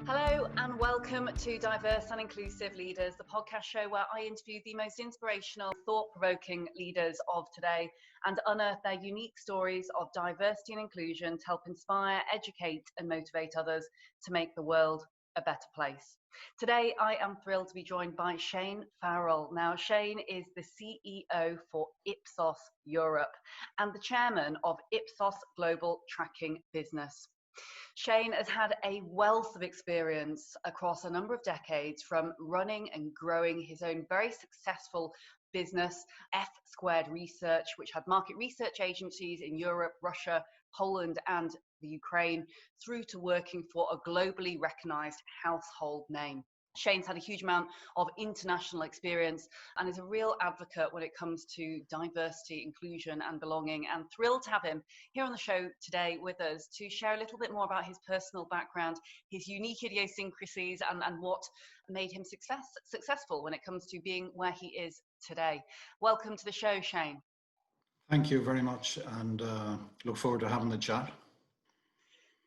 Hello and welcome to Diverse and Inclusive Leaders, the podcast show where I interview the most inspirational, thought-provoking leaders of today and unearth their unique stories of diversity and inclusion to help inspire, educate and motivate others to make the world a better place. Today, I am thrilled to be joined by Shane Farrell. Now, Shane is the CEO for Ipsos Europe and the chairman of Ipsos Global Tracking Business. Shane has had a wealth of experience across a number of decades, from running and growing his own very successful business, F Squared Research, which had market research agencies in Europe, Russia, Poland, and the Ukraine, through to working for a globally recognized household name. Shane's had a huge amount of international experience and is a real advocate when it comes to diversity, inclusion and belonging, and thrilled to have him here on the show today with us to share a little bit more about his personal background, his unique idiosyncrasies and what made him successful when it comes to being where he is today. Welcome to the show, Shane. Thank you very much, and look forward to having the chat.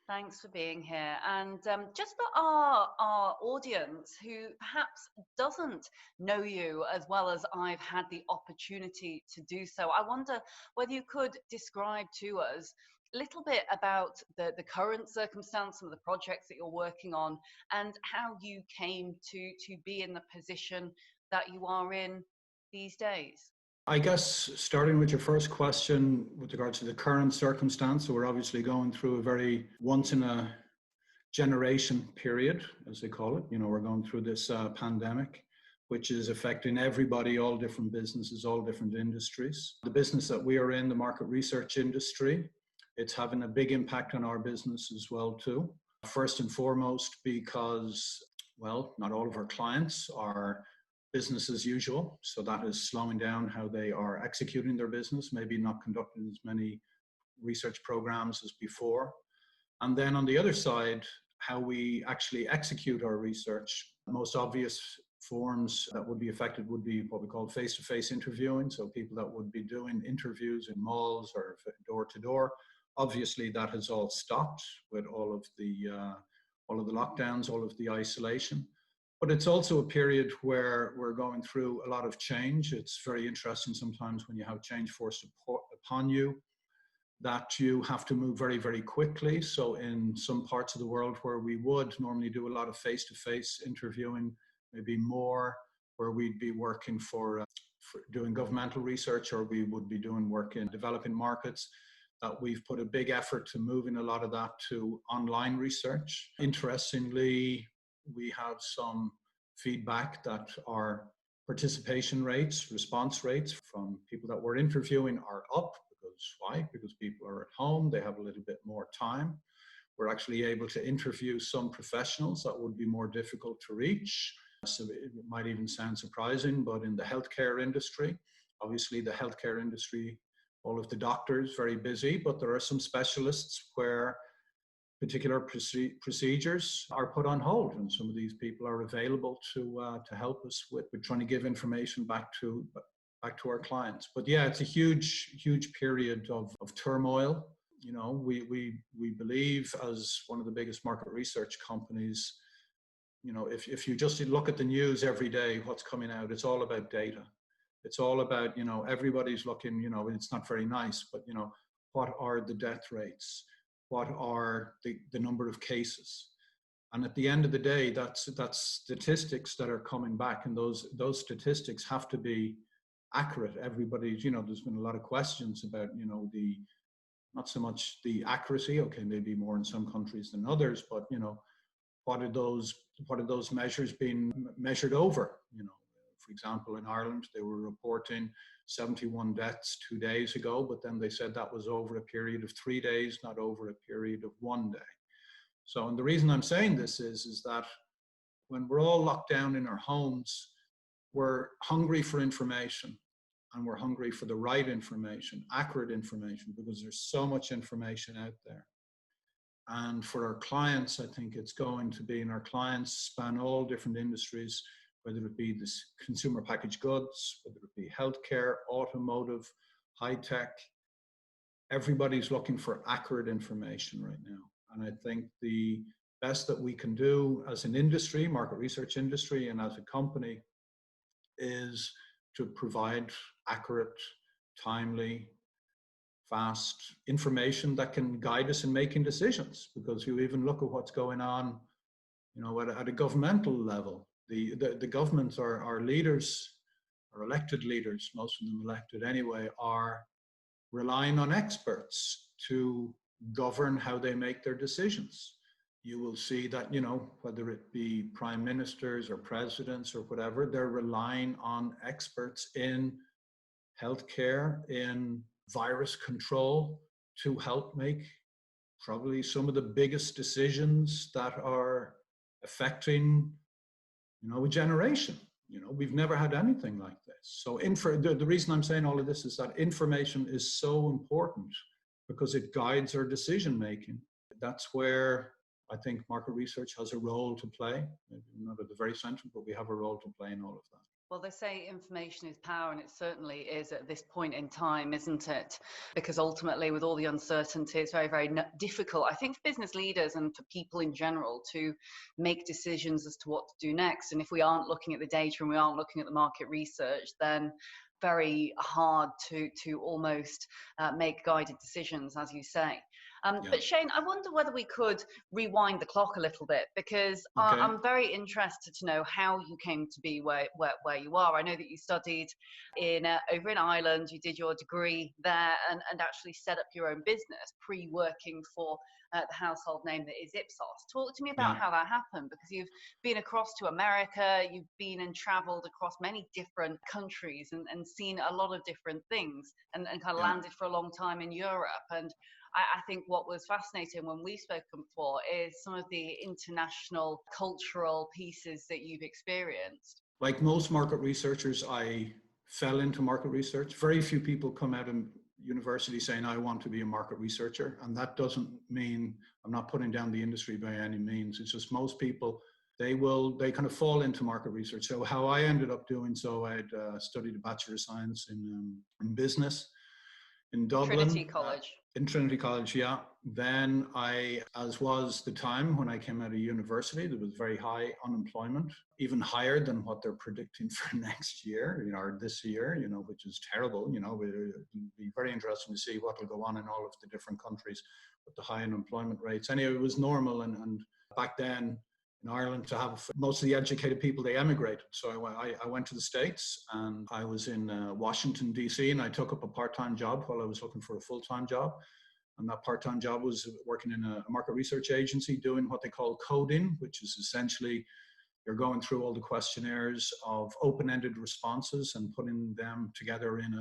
Thanks for being here. And just for our audience who perhaps doesn't know you as well as I've had the opportunity to do so, I wonder whether you could describe to us a little bit about the current circumstance, some of the projects that you're working on, and how you came to be in the position that you are in these days. I guess starting with your first question with regards to the current circumstance, so we're obviously going through a very once in a generation period, as they call it. We're going through this pandemic, which is affecting everybody, all different businesses, all different industries. The business that we are in, the market research industry, it's having a big impact on our business as well too. First and foremost, because, well, not all of our clients are business as usual, so that is slowing down how they are executing their business, maybe not conducting as many research programs as before. And then on the other side, how we actually execute our research. The most obvious forms that would be affected would be what we call face-to-face interviewing, so people that would be doing interviews in malls or door-to-door. Obviously that has all stopped with all of the lockdowns, all of the isolation. But it's also a period where we're going through a lot of change. It's very interesting sometimes when you have change forced upon you that you have to move very, very quickly. So in some parts of the world where we would normally do a lot of face-to-face interviewing, maybe more where we'd be working for doing governmental research, or we would be doing work in developing markets, that we've put a big effort to moving a lot of that to online research. Interestingly, we have some feedback that our participation rates, response rates from people that we're interviewing are up. Because why? Because people are at home, they have a little bit more time. We're actually able to interview some professionals that would be more difficult to reach. So it might even sound surprising, but in the healthcare industry, obviously the healthcare industry, all of the doctors very busy, but there are some specialists where particular procedures are put on hold, and some of these people are available to help us with trying to give information back to our clients. But yeah, it's a huge period of turmoil. We believe, as one of the biggest market research companies, if you just look at the news every day, what's coming out, it's all about data. It's all about, everybody's looking, it's not very nice, but what are the death rates? What are the number of cases? And at the end of the day, that's statistics that are coming back, and those statistics have to be accurate. Everybody's, there's been a lot of questions about, not so much the accuracy, okay, maybe more in some countries than others, but, what are those measures being measured over? For example, in Ireland, they were reporting 71 deaths 2 days ago, but then they said that was over a period of 3 days, not over a period of 1 day. So, and the reason I'm saying this is that when we're all locked down in our homes, we're hungry for information, and we're hungry for the right information, accurate information, because there's so much information out there. And for our clients, I think it's going to be, and our clients span all different industries, whether it be this consumer packaged goods, whether it be healthcare, automotive, high tech. Everybody's looking for accurate information right now. And I think the best that we can do as an industry, market research industry, and as a company is to provide accurate, timely, fast information that can guide us in making decisions. Because you even look at what's going on, at a governmental level. The governments, our leaders, our elected leaders, most of them elected anyway, are relying on experts to govern how they make their decisions. You will see that, whether it be prime ministers or presidents or whatever, they're relying on experts in healthcare, in virus control, to help make probably some of the biggest decisions that are affecting, a generation. We've never had anything like this. So the reason I'm saying all of this is that information is so important because it guides our decision making. That's where I think market research has a role to play. Maybe not at the very center, but we have a role to play in all of that. Well, they say information is power, and it certainly is at this point in time, isn't it? Because ultimately, with all the uncertainty, it's very, very difficult, I think, for business leaders and for people in general to make decisions as to what to do next. And if we aren't looking at the data and we aren't looking at the market research, then very hard to almost make guided decisions, as you say. But Shane, I wonder whether we could rewind the clock a little bit, because I'm very interested to know how you came to be where you are. I know that you studied over in Ireland, you did your degree there and actually set up your own business, pre-working for the household name that is Ipsos. Talk to me about how that happened, because you've been across to America, you've been and traveled across many different countries and seen a lot of different things and kind of landed for a long time in Europe. And I think what was fascinating when we've spoken before is some of the international cultural pieces that you've experienced. Like most market researchers, I fell into market research. Very few people come out of university saying, I want to be a market researcher. And that doesn't mean, I'm not putting down the industry by any means. It's just most people, they kind of fall into market research. So how I ended up doing so, I'd studied a Bachelor of Science in business in Dublin. Trinity College. In Trinity College, yeah. Then as was the time when I came out of university, there was very high unemployment, even higher than what they're predicting for next year, or this year, which is terrible. It'll be very interesting to see what will go on in all of the different countries with the high unemployment rates. Anyway, it was normal, and back then in Ireland, to have most of the educated people, they emigrated. So I went to the States, and I was in Washington, D.C., and I took up a part-time job while I was looking for a full-time job. And that part-time job was working in a market research agency doing what they call coding, which is essentially you're going through all the questionnaires of open-ended responses and putting them together in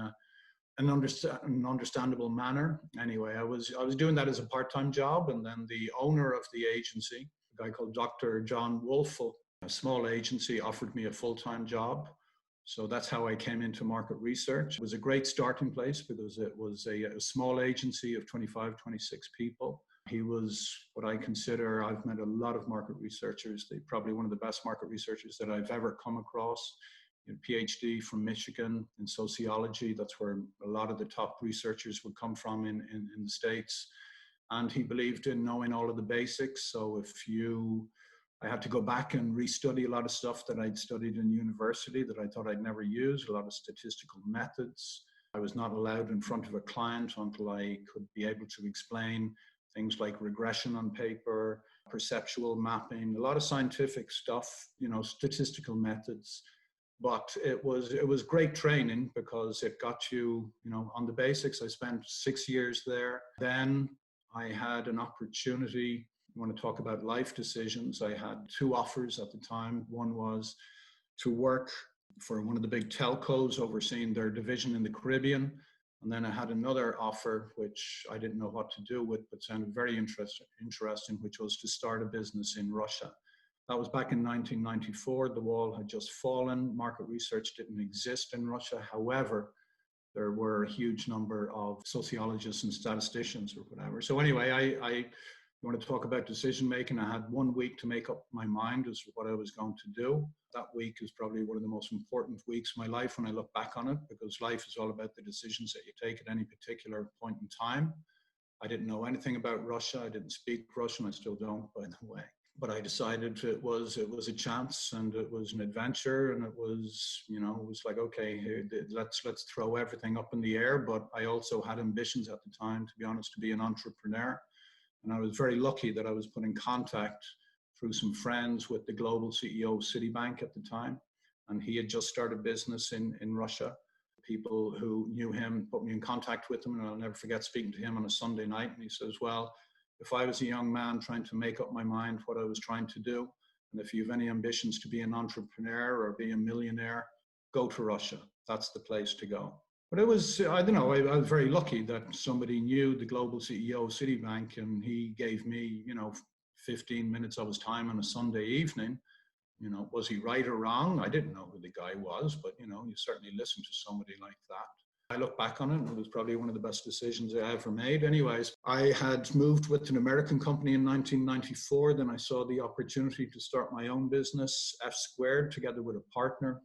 an understandable manner. Anyway, I was doing that as a part-time job, and then the owner of the agency, a guy called Dr. John Wolfel, a small agency, offered me a full-time job. So that's how I came into market research. It was a great starting place because it was a small agency of 25, 26 people. He was what I consider, I've met a lot of market researchers. They're probably one of the best market researchers that I've ever come across. PhD from Michigan in sociology. That's where a lot of the top researchers would come from in the States. And he believed in knowing all of the basics. So I had to go back and restudy a lot of stuff that I'd studied in university that I thought I'd never use, a lot of statistical methods. I was not allowed in front of a client until I could be able to explain things like regression on paper, perceptual mapping, a lot of scientific stuff, statistical methods. But it was great training because it got you, on the basics. I spent 6 years there. Then I had an opportunity. You want to talk about life decisions. I had 2 offers at the time. One was to work for one of the big telcos overseeing their division in the Caribbean. And then I had another offer, which I didn't know what to do with, but sounded very interesting, which was to start a business in Russia. That was back in 1994. The wall had just fallen. Market research didn't exist in Russia. However, there were a huge number of sociologists and statisticians or whatever. So anyway, you want to talk about decision making? I had 1 week to make up my mind as to what I was going to do. That week is probably one of the most important weeks of my life when I look back on it, because life is all about the decisions that you take at any particular point in time. I didn't know anything about Russia. I didn't speak Russian. I still don't, by the way. But I decided it was a chance, and it was an adventure, and it was, you know, it was like, okay, let's throw everything up in the air. But I also had ambitions at the time, to be honest, to be an entrepreneur. And I was very lucky that I was put in contact through some friends with the global CEO of Citibank at the time. And he had just started business in Russia. People who knew him put me in contact with him, and I'll never forget speaking to him on a Sunday night. And he says, well, if I was a young man trying to make up my mind what I was trying to do, and if you have any ambitions to be an entrepreneur or be a millionaire, go to Russia. That's the place to go. But it was, I don't know, I was very lucky that somebody knew the global CEO of Citibank, and he gave me, 15 minutes of his time on a Sunday evening. You know, was he right or wrong? I didn't know who the guy was, but, you certainly listen to somebody like that. I look back on it, and it was probably one of the best decisions I ever made. Anyways, I had moved with an American company in 1994. Then I saw the opportunity to start my own business, F Squared, together with a partner,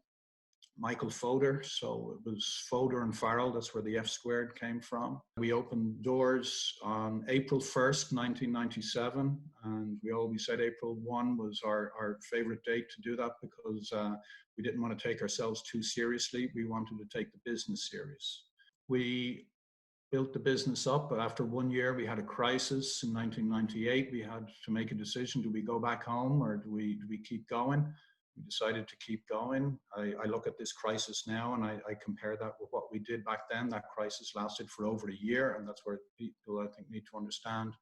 Michael Fodor. So it was Fodor and Farrell. That's where the F Squared came from. We opened doors on April 1st, 1997. And we always said April 1 was our favorite date to do that, because we didn't want to take ourselves too seriously. We wanted to take the business serious. We built the business up, but after 1 year, we had a crisis in 1998. We had to make a decision. Do we go back home, or do we keep going? We decided to keep going. I look at this crisis now, and I compare that with what we did back then. That crisis lasted for over a year, and that's where people, I think, need to understand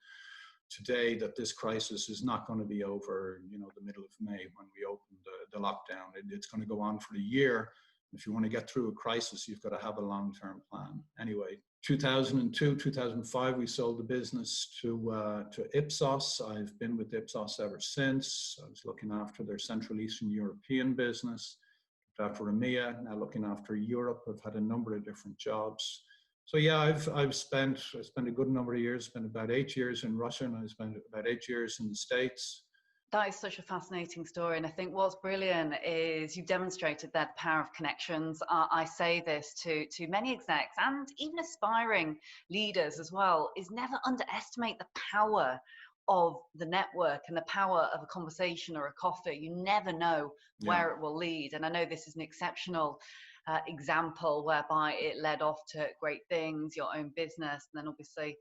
today that this crisis is not going to be over, the middle of May when we open the lockdown. It's going to go on for a year. If you want to get through a crisis, you've got to have a long-term plan. Anyway, 2002, 2005, we sold the business to Ipsos. I've been with Ipsos ever since. I was looking after their Central Eastern European business, looked after EMEA, now looking after Europe. I've had a number of different jobs. So yeah, I spent a good number of years, spent about 8 years in Russia, and I spent about 8 years in the States. That is such a fascinating story. And I think what's brilliant is you've demonstrated that power of connections. I say this to many execs and even aspiring leaders as well, is never underestimate the power of the network and the power of a conversation or a coffee. You never know where it will lead. And I know this is an exceptional example whereby it led off to great things, your own business, and then obviously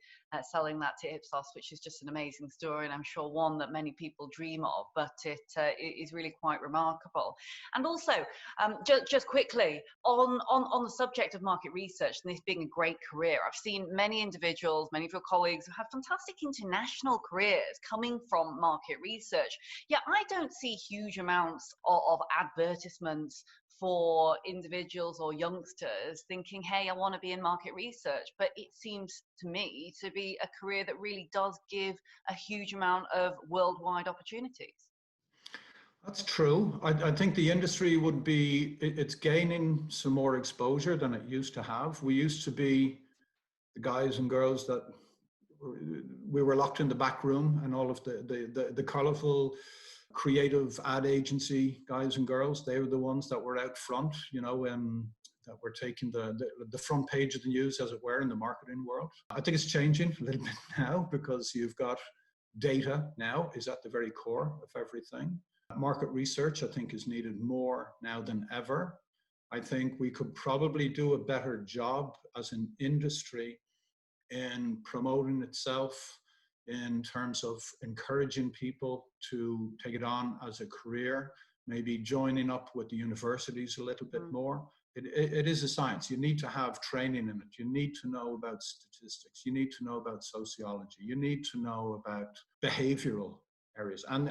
selling that to Ipsos, which is just an amazing story, and I'm sure one that many people dream of, but it is really quite remarkable. And also, just quickly, on the subject of market research, and this being a great career, I've seen many individuals, many of your colleagues who have fantastic international careers coming from market research. Yet I don't see huge amounts of advertisements for individuals or youngsters thinking, hey, I want to be in market research. But it seems to me to be a career that really does give a huge amount of worldwide opportunities. That's true. I think the industry it's gaining some more exposure than it used to have. We used to be the guys and girls that we were locked in the back room, and all of the colorful creative ad agency guys and girls, they were the ones that were out front, that were taking the front page of the news, as it were, in the marketing world. I think it's changing a little bit now, because you've got data now is at the very core of everything. Market research, I think, is needed more now than ever. I think we could probably do a better job as an industry in promoting itself, in terms of encouraging people to take it on as a career, maybe joining up with the universities a little bit more. It is a science. You need to have training in it. You need to know about statistics. You need to know about sociology. You need to know about behavioral areas. And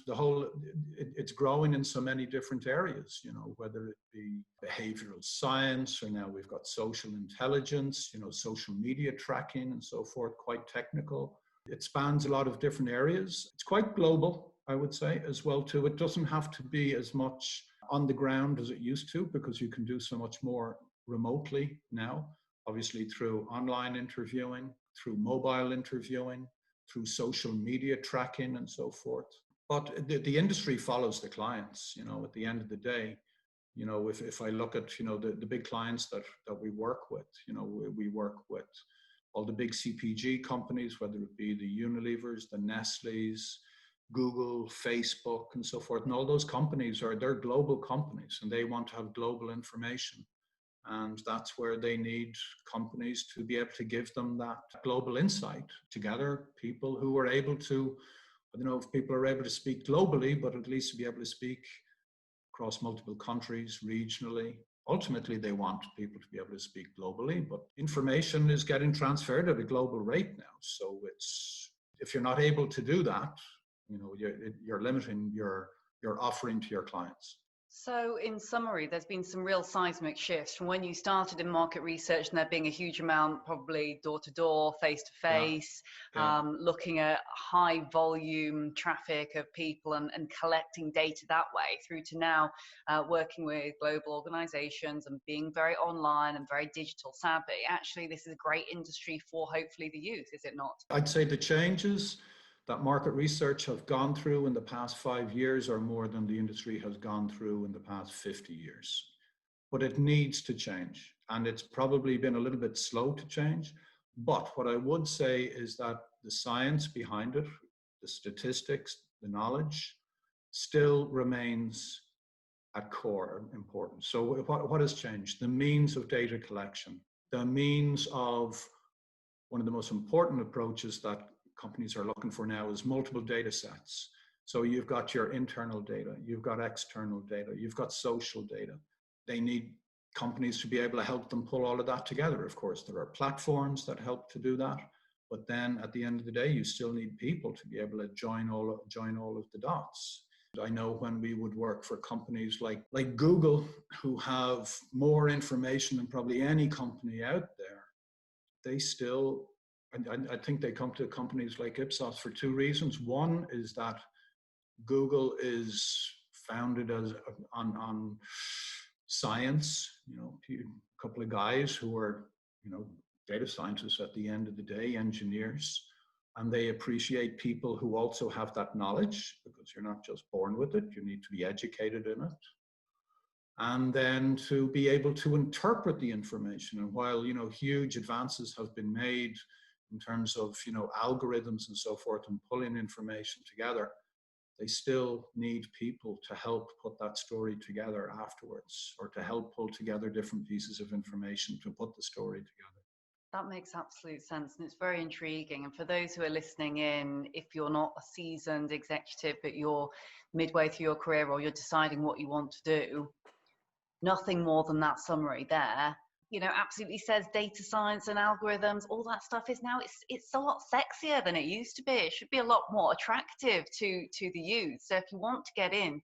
the whole, it's growing in so many different areas, whether it be behavioral science, or now we've got social intelligence, social media tracking and so forth, quite technical. It spans a lot of different areas. It's quite global, I would say, as well, too. It doesn't have to be as much on the ground as it used to, because you can do so much more remotely now, obviously through online interviewing, through mobile interviewing, through social media tracking and so forth. But the industry follows the clients, at the end of the day. If I look at, the big clients that we work with, we work with all the big CPG companies, whether it be the Unilevers, the Nestle's, Google, Facebook, and so forth. And all those companies they're global companies, and they want to have global information. And that's where they need companies to be able to give them that global insight. Together, people who are able to, I don't know if people are able to speak globally, but at least to be able to speak across multiple countries, regionally. Ultimately, they want people to be able to speak globally, but information is getting transferred at a global rate now. So if you're not able to do that, you're limiting your offering to your clients. So in summary, there's been some real seismic shifts from when you started in market research and there being a huge amount, probably door-to-door, face-to-face, looking at high volume traffic of people and collecting data that way, through to now working with global organizations and being very online and very digital savvy. Actually, this is a great industry for hopefully the youth, is it not? I'd say the changes that market research have gone through in the past 5 years are more than the industry has gone through in the past 50 years. But it needs to change, and it's probably been a little bit slow to change. But what I would say is that the science behind it, the statistics, the knowledge, still remains at core importance. So what has changed? The means of data collection, the means of one of the most important approaches that companies are looking for now is multiple data sets. So you've got your internal data, you've got external data, you've got social data. They need companies to be able to help them pull all of that together. Of course, there are platforms that help to do that, but then at the end of the day, you still need people to be able to join all of the dots. I know when we would work for companies like Google, who have more information than probably any company out there, they still, I think they come to companies like Ipsos for two reasons. One is that Google is founded on science, a couple of guys who are, data scientists at the end of the day, engineers, and they appreciate people who also have that knowledge, because you're not just born with it, you need to be educated in it. And then to be able to interpret the information. And while, huge advances have been made in terms of, algorithms and so forth and pulling information together, they still need people to help put that story together afterwards, or to help pull together different pieces of information to put the story together. That makes absolute sense, and it's very intriguing. And for those who are listening in, if you're not a seasoned executive, but you're midway through your career or you're deciding what you want to do, nothing more than that summary there, absolutely says data science and algorithms, all that stuff is now, it's a lot sexier than it used to be. It should be a lot more attractive to the youth. So if you want to get in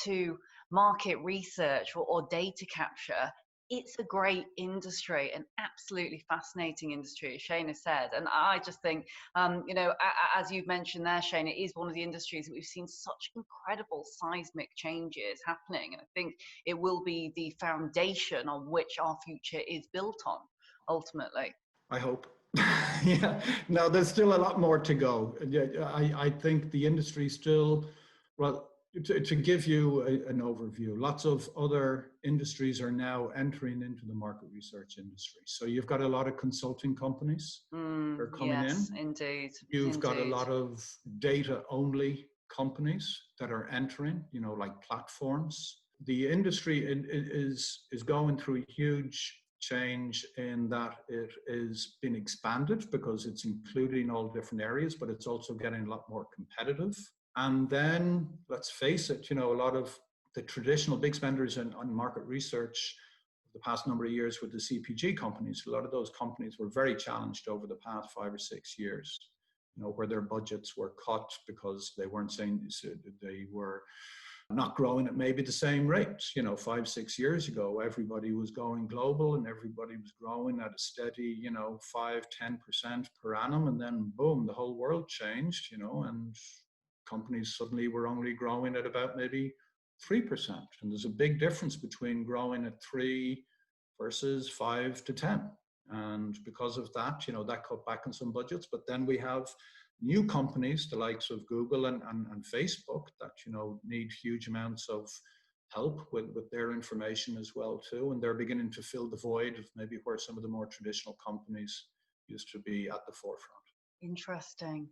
to market research or data capture, it's a great industry, an absolutely fascinating industry, as Shana said. And I just think, as you've mentioned there, Shana, it is one of the industries that we've seen such incredible seismic changes happening. And I think it will be the foundation on which our future is built on, ultimately. I hope. Yeah, no, there's still a lot more to go. I think the industry still, well, to give you an overview, lots of other industries are now entering into the market research industry. So you've got a lot of consulting companies that are coming in. Yes, indeed. You've got a lot of data-only companies that are entering, like platforms. The industry is going through a huge change in that it is being expanded because it's including all different areas, but it's also getting a lot more competitive. And then, let's face it, a lot of the traditional big spenders on market research the past number of years with the CPG companies, a lot of those companies were very challenged over the past 5 or 6 years, where their budgets were cut because they weren't saying they were not growing at maybe the same rate. 5, 6 years ago, everybody was going global and everybody was growing at a steady, 5-10% per annum. And then boom, the whole world changed, and companies suddenly were only growing at about maybe 3%. And there's a big difference between growing at 3 versus 5 to 10. And because of that, that cut back on some budgets. But then we have new companies, the likes of Google and Facebook, that, need huge amounts of help with their information as well too. And they're beginning to fill the void of maybe where some of the more traditional companies used to be at the forefront. Interesting.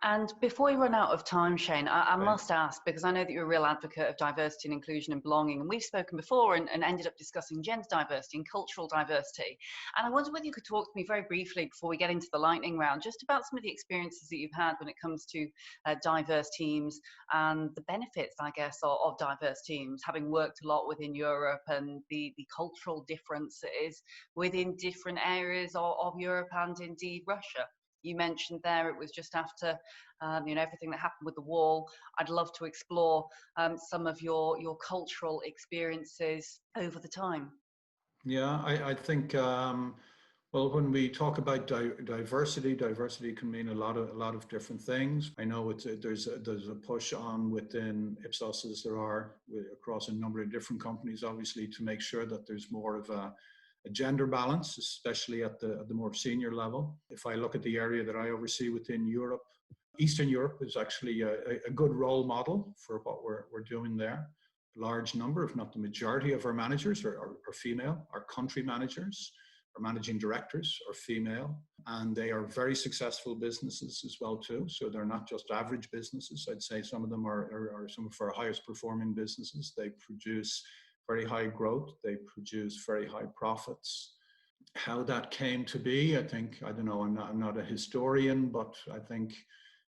And before we run out of time, Shane, I Right. must ask, because I know that you're a real advocate of diversity and inclusion and belonging, and we've spoken before and ended up discussing gender diversity and cultural diversity. And I wonder whether you could talk to me very briefly before we get into the lightning round, just about some of the experiences that you've had when it comes to diverse teams and the benefits, I guess, of diverse teams, having worked a lot within Europe and the cultural differences within different areas of Europe and indeed Russia. You mentioned there it was just after everything that happened with the wall. I'd love to explore some of your cultural experiences over the time. Yeah, I think well, when we talk about diversity can mean a lot of different things. I know there's a push on within Ipsos, as there are across a number of different companies, obviously, to make sure that there's more of a gender balance, especially at the more senior level. If I look at the area that I oversee within Europe, Eastern Europe is actually a good role model for what we're doing there. A large number, if not the majority of our managers are female. Our country managers, our managing directors are female, and they are very successful businesses as well too. So they're not just average businesses. I'd say some of them are some of our highest performing businesses. They produce very high growth, they produce very high profits. How that came to be, I don't know, I'm not a historian, but I think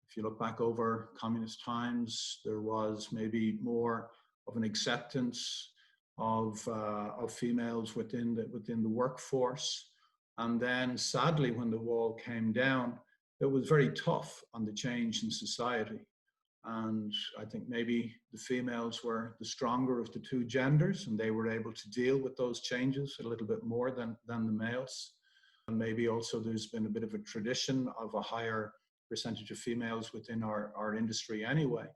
if you look back over communist times, there was maybe more of an acceptance of females within the workforce. And then sadly, when the wall came down, it was very tough on the change in society. And I think maybe the females were the stronger of the two genders, and they were able to deal with those changes a little bit more than the males. And maybe also there's been a bit of a tradition of a higher percentage of females within our industry anyway.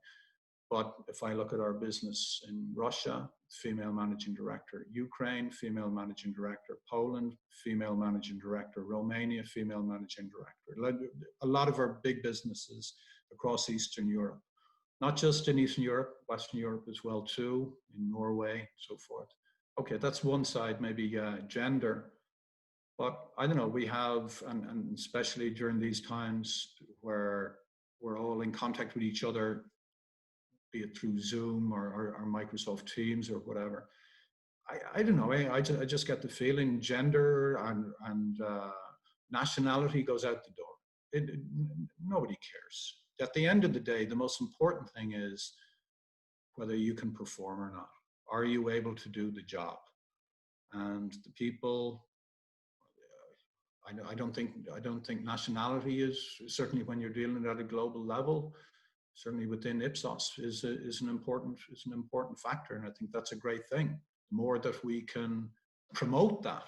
But if I look at our business in Russia, female managing director; Ukraine, female managing director; Poland, female managing director; Romania, female managing director. A lot of our big businesses across Eastern Europe. Not just in Eastern Europe, Western Europe as well too, in Norway, so forth. Okay, that's one side, maybe gender. But I don't know, we have, and especially during these times where we're all in contact with each other, be it through Zoom or Microsoft Teams or whatever. I don't know, I just get the feeling gender and nationality goes out the door. Nobody cares. At the end of the day, the most important thing is whether you can perform or not. Are you able to do the job? And the people, I don't think nationality is, certainly when you're dealing at a global level, certainly within Ipsos, is an important factor, and I think that's a great thing. The more that we can promote that,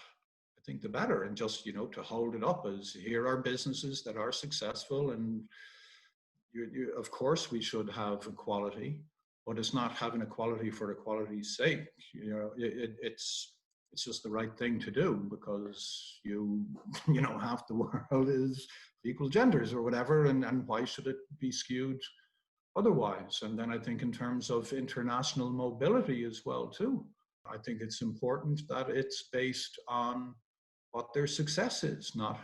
I think the better, and just to hold it up as here are businesses that are successful, and of course we should have equality, but it's not having equality for equality's sake. It's just the right thing to do, because half the world is equal genders or whatever, and why should it be skewed otherwise? And then I think in terms of international mobility as well too, I think it's important that it's based on what their success is, not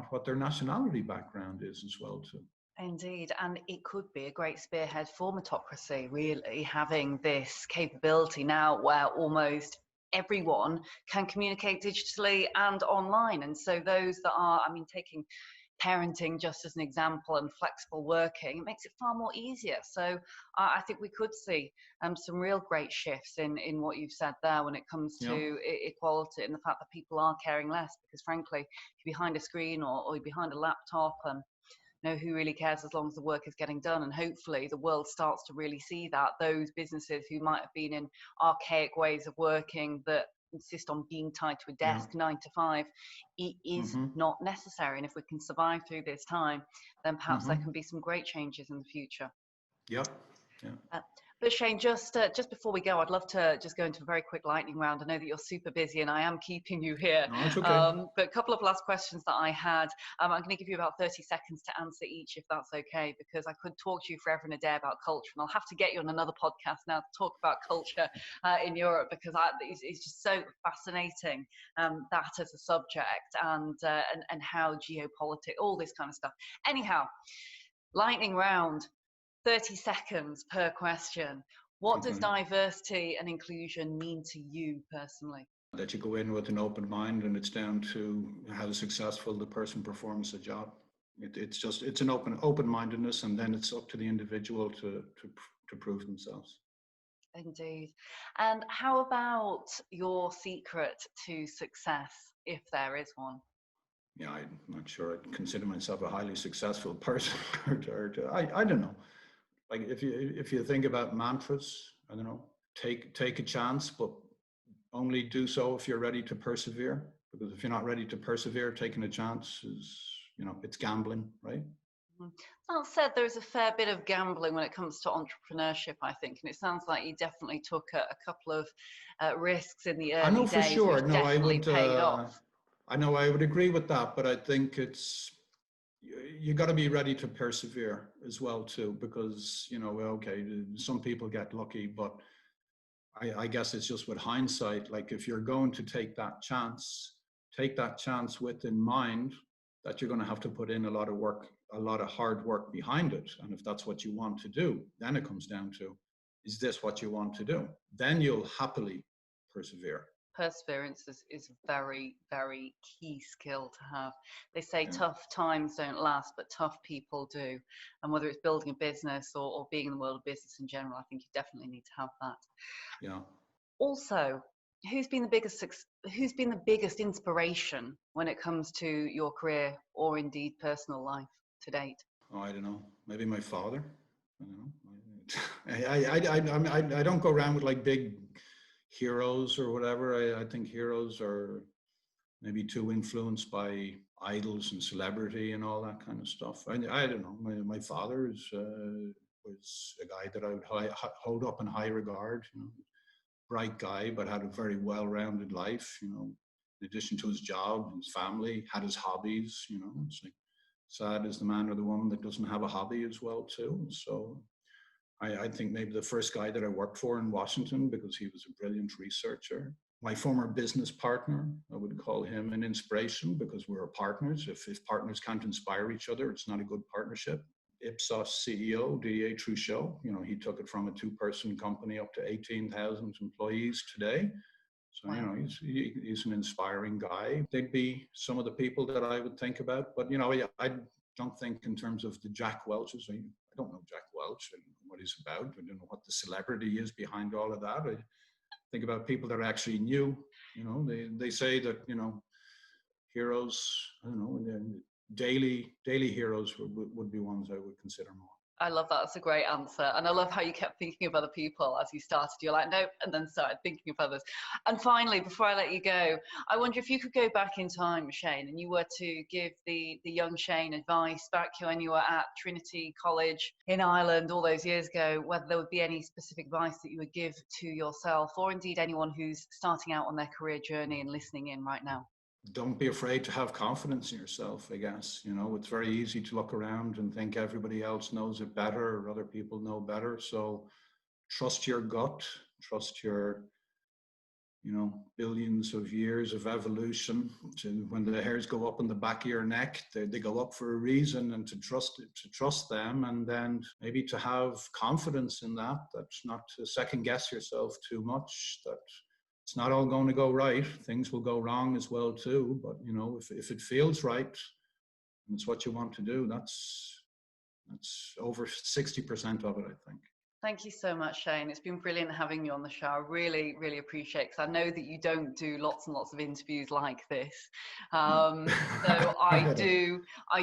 what their nationality background is as well too. Indeed, and it could be a great spearhead for meritocracy, really, having this capability now where almost everyone can communicate digitally and online. And so those that are, taking parenting just as an example and flexible working, it makes it far more easier. So I think we could see some real great shifts in what you've said there when it comes to equality, and the fact that people are caring less, because frankly, if you're behind a screen or you're behind a laptop, and who really cares as long as the work is getting done? And hopefully the world starts to really see that those businesses who might have been in archaic ways of working that insist on being tied to a desk 9 to 5 is not necessary. And if we can survive through this time, then perhaps there can be some great changes in the future. Yeah. But Shane, just before we go, I'd love to just go into a very quick lightning round. I know that you're super busy and I am keeping you here. No, it's okay. But a couple of last questions that I had. I'm going to give you about 30 seconds to answer each, if that's okay, because I could talk to you forever and a day about culture. And I'll have to get you on another podcast now to talk about culture in Europe, because it's just so fascinating, that as a subject, and how geopolitics, all this kind of stuff. Anyhow, lightning round. 30 seconds per question. What does diversity and inclusion mean to you personally? That you go in with an open mind, and it's down to how successful the person performs the job. It's an open-mindedness, and then it's up to the individual to prove themselves. Indeed. And how about your secret to success, if there is one? Yeah, I'm not sure I'd consider myself a highly successful person. I don't know. Like if you think about mantras, I don't know, take a chance, but only do so if you're ready to persevere. Because if you're not ready to persevere, taking a chance is, it's gambling, right? That said, there's a fair bit of gambling when it comes to entrepreneurship, I think, and it sounds like you definitely took a couple of risks in the early days. I know for sure. Which definitely paid off. I know I would agree with that, but I think you got to be ready to persevere as well too, because okay, some people get lucky, but I guess it's just with hindsight. Like if you're going to take that chance with in mind that you're going to have to put in a lot of work, a lot of hard work behind it. And if that's what you want to do, then it comes down to, is this what you want to do? Then you'll happily persevere. Perseverance is very, very key skill to have. They say tough times don't last, but tough people do. And whether it's building a business or being in the world of business in general, I think you definitely need to have that. Yeah. Also, who's been the biggest inspiration when it comes to your career or indeed personal life to date? Oh, I don't know. Maybe my father. I don't know. I don't go around with like big heroes or whatever. I think heroes are maybe too influenced by idols and celebrity and all that kind of stuff. I don't know. My father was a guy that I would hold up in high regard. Bright guy, but had a very well-rounded life. In addition to his job, his family, had his hobbies. It's like sad is the man or the woman that doesn't have a hobby as well too. So I think maybe the first guy that I worked for in Washington, because he was a brilliant researcher. My former business partner, I would call him an inspiration, because we're partners. If partners can't inspire each other, it's not a good partnership. Ipsos CEO, Didier Truchot, he took it from a 2-person company up to 18,000 employees today. So, he's an inspiring guy. They'd be some of the people that I would think about. But, I don't think in terms of the Jack Welches. I don't know Jack Welch and what he's about. I don't know what the celebrity is behind all of that. I think about people that are actually new. They say that, heroes, I don't know, daily heroes would be ones I would consider more. I love that. That's a great answer. And I love how you kept thinking of other people as you started. You're like, nope, and then started thinking of others. And finally, before I let you go, I wonder if you could go back in time, Shane, and you were to give the young Shane advice back when you were at Trinity College in Ireland all those years ago, whether there would be any specific advice that you would give to yourself or indeed anyone who's starting out on their career journey and listening in right now. Don't be afraid to have confidence in yourself, I guess. It's very easy to look around and think everybody else knows it better or other people know better. So trust your gut, trust your, billions of years of evolution. When the hairs go up on the back of your neck, they go up for a reason, and to trust them, and then maybe to have confidence in that, that's not to second guess yourself too much, that it's not all going to go right. Things will go wrong as well too. But if it feels right and it's what you want to do, that's over 60% of it, I think. Thank you so much, Shane. It's been brilliant having you on the show. I really, really appreciate it, because I know that you don't do lots and lots of interviews like this. So I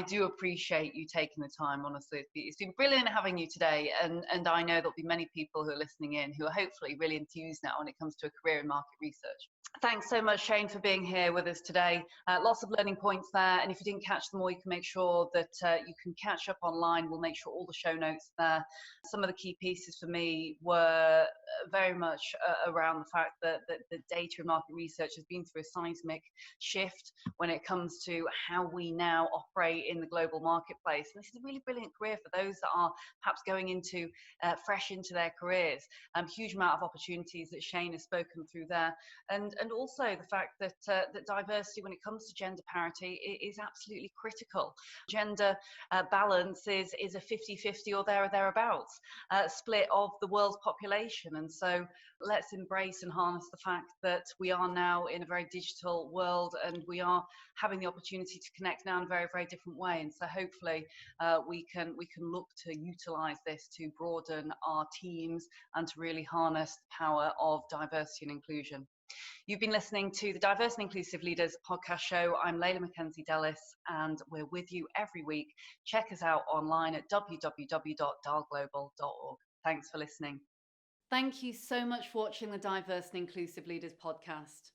do appreciate you taking the time, honestly. It's been brilliant having you today. And I know there'll be many people who are listening in who are hopefully really enthused now when it comes to a career in market research. Thanks so much, Shane, for being here with us today. Lots of learning points there, and if you didn't catch them all, you can make sure that you can catch up online. We'll make sure all the show notes are there. Some of the key pieces for me were very much around the fact that the data and market research has been through a seismic shift when it comes to how we now operate in the global marketplace. And this is a really brilliant career for those that are perhaps going into fresh into their careers. Huge amount of opportunities that Shane has spoken through there. And also the fact that that diversity when it comes to gender parity is absolutely critical. Gender balance is a 50-50 or thereabouts split of the world's population, and so let's embrace and harness the fact that we are now in a very digital world and we are having the opportunity to connect now in a very different way. And so hopefully we can look to utilize this to broaden our teams and to really harness the power of diversity and inclusion. You've been listening to the Diverse and Inclusive Leaders podcast show. I'm Leila Mackenzie-Dellis, and we're with you every week. Check us out online at www.dalglobal.org. Thanks for listening. Thank you so much for watching the Diverse and Inclusive Leaders podcast.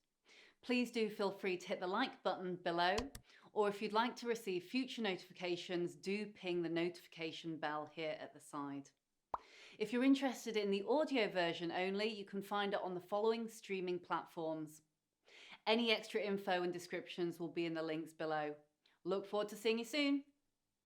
Please do feel free to hit the like button below, or if you'd like to receive future notifications, do ping the notification bell here at the side. If you're interested in the audio version only, you can find it on the following streaming platforms. Any extra info and descriptions will be in the links below. Look forward to seeing you soon.